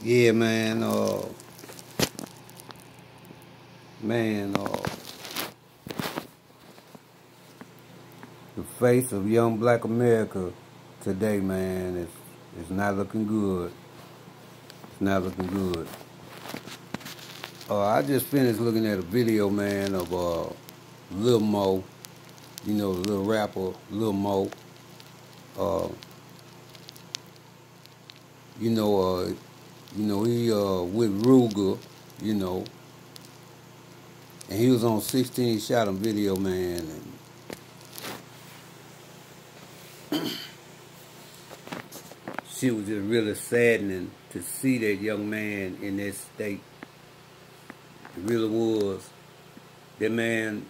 Yeah, man, the face of young black America today, man, is not looking good. It's not looking good. I just finished looking at a video, man, of Lil Mo, the little rapper Lil Mo. Uh, you know, uh, he with Ruger, you know, and he was on 16 Shot him video, man, and shit was just really saddening to see that young man in that state. It really was. That man,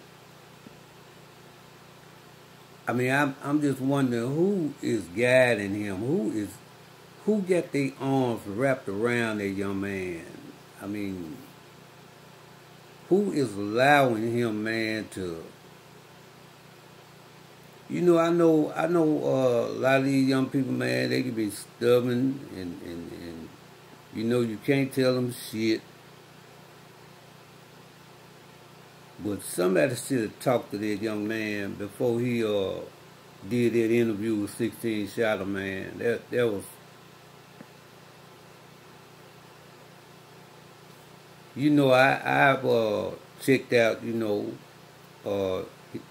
I mean, I'm just wondering who is guiding him. Who got their arms wrapped around that young man? I mean, who is allowing him, man, to? I know a lot of these young people, man, they can be stubborn and you can't tell them shit. But somebody should have talked to that young man before he did that interview with 16 Shot, man. That was, I've checked out, a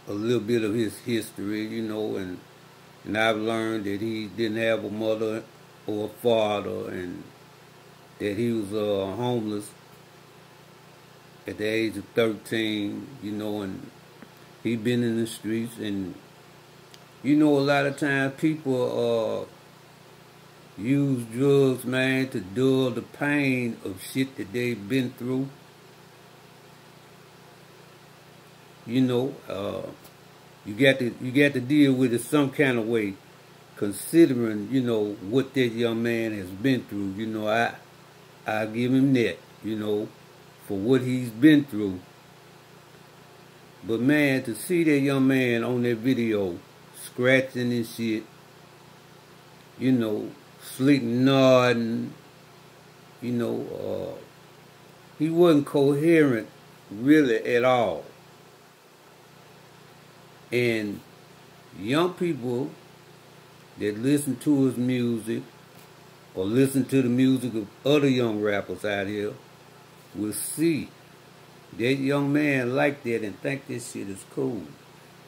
little bit of his history, and I've learned that he didn't have a mother or a father, and that he was homeless at the age of 13, and he been in the streets, and a lot of times people use drugs, man, to dull the pain of shit that they've been through. You got to deal with it some kind of way, considering what that young man has been through. I give him that, for what he's been through. But man, to see that young man on that video scratching and shit, sleep nodding, he wasn't coherent really at all. And young people that listen to his music or listen to the music of other young rappers out here will see that young man like that and think this shit is cool.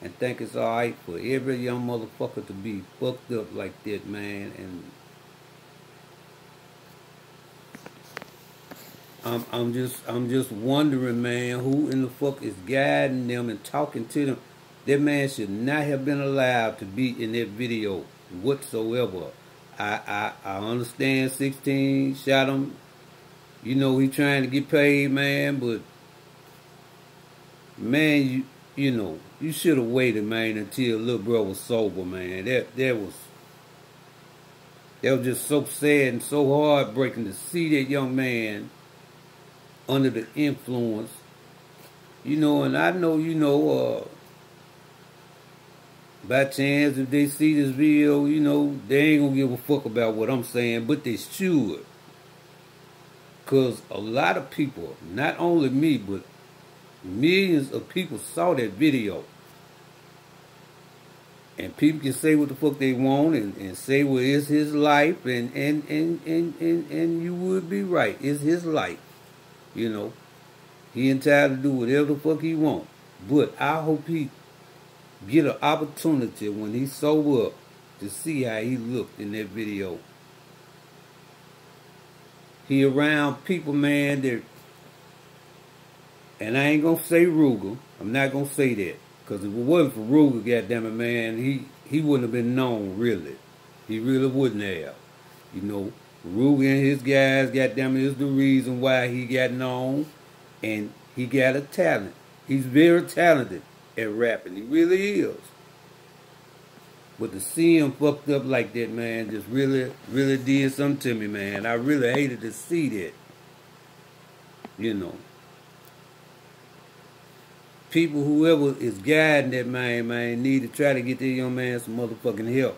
And think it's alright for every young motherfucker to be fucked up like that, man. And I'm just wondering, man, who in the fuck is guiding them and talking to them. That man should not have been allowed to be in that video whatsoever. I understand 16 Shot him. He trying to get paid, man, but man, you should have waited, man, until little bro was sober, man. That was just so sad and so heartbreaking to see that young man under the influence. And I know, by chance, if they see this video, they ain't gonna give a fuck about what I'm saying, but they should. Because a lot of people, not only me, but millions of people saw that video. And people can say what the fuck they want and say, well, it's his life, and you would be right. It's his life. He entitled to do whatever the fuck he want. But I hope he get an opportunity when he sober up to see how he looked in that video. He around people, man, that, and I ain't gonna say Ruger. I'm not gonna say that. Because if it wasn't for Ruger, goddammit, man, he wouldn't have been known, really. He really wouldn't have. Ruger and his guys, goddammit, is the reason why he got known. And he got a talent. He's very talented at rapping. He really is. But to see him fucked up like that, man, just really, really did something to me, man. I really hated to see that. People, whoever is guiding that man, need to try to get that young man some motherfucking help.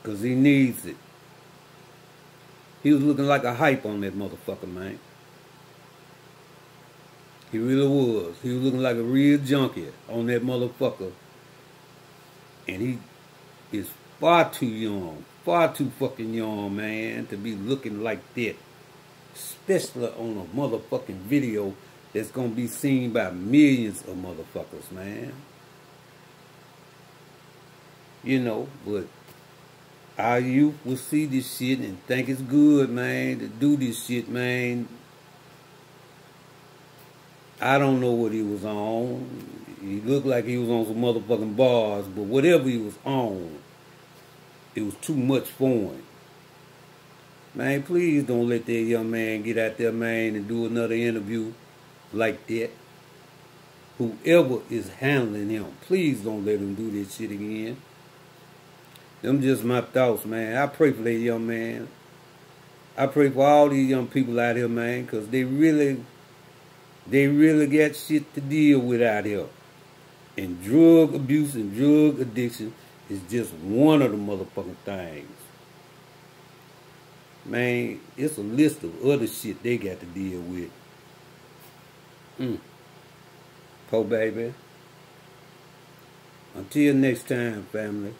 Because he needs it. He was looking like a hype on that motherfucker, man. He really was. He was looking like a real junkie on that motherfucker. And he is far too young. Far too fucking young, man, to be looking like that. Especially on a motherfucking video that's gonna be seen by millions of motherfuckers, man. You know, but our youth will see this shit and think it's good, man, to do this shit, man. I don't know what he was on. He looked like he was on some motherfucking bars, but whatever he was on, it was too much for him. Man, please don't let that young man get out there, man, and do another interview like that. Whoever is handling him, please don't let him do this shit again. Them just my thoughts, man. I pray for that young man. I pray for all these young people out here, man, because they really got shit to deal with out here. And drug abuse and drug addiction is just one of the motherfucking things. Man, it's a list of other shit they got to deal with. Poor baby. Until next time, family.